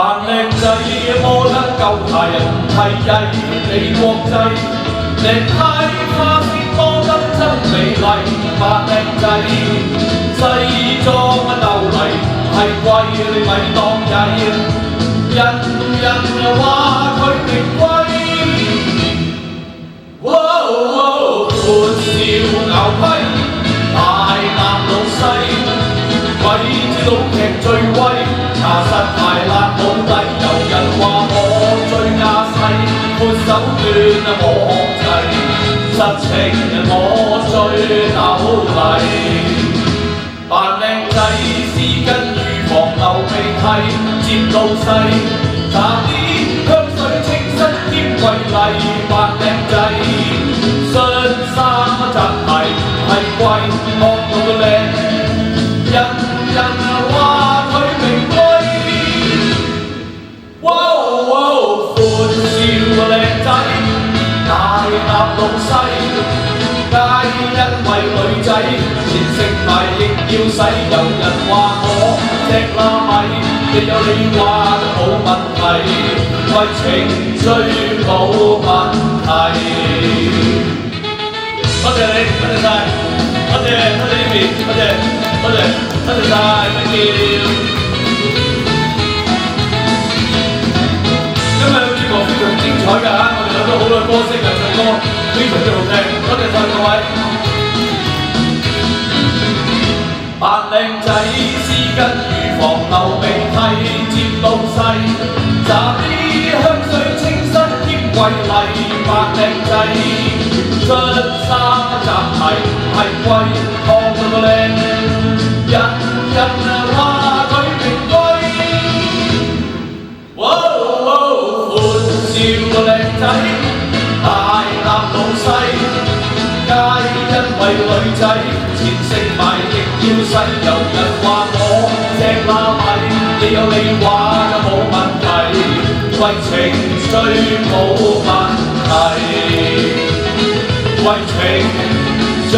扮靚仔摸得夠大人唔係曳，你國際靚太花先摸得真美麗。扮靚仔西裝鬥嚟唔係貴，你咪當曳，人人話佢名貴。歡笑牛批，大男老細，鬼知道劇最威，查實排辣冇底，有人話我最亞細，闊手段我控制，實情我最扭禮。扮靚仔絲巾預防流鼻涕，接老細，搽啲香水清新兼貴麗。扮靚仔恤衫紮鞋唔係貴，學到個靚，人人話佢名貴。歡笑靚仔，大搭老細，皆因為女仔錢食埋亦要使。有人話我隻喇米，亦有你話冇問題，為情最冇問題。多謝你，多謝晒，多謝呢邊，多謝晒，thank you。今日呢個非常精彩㗎嚇，我哋有咗好多歌星啊唱歌，非常之好聽，多謝晒各位。扮靚仔絲巾預防流鼻涕，接老細，搽啲香水清新兼貴麗。扮靚仔恤衫紮鞋唔係貴，當到個靚，人人話佢名貴。歡笑靚仔，大男老細，皆因為女仔錢食埋亦要使。有人話我隻喇米，亦有你話就冇問題，為情最冇問題，為情最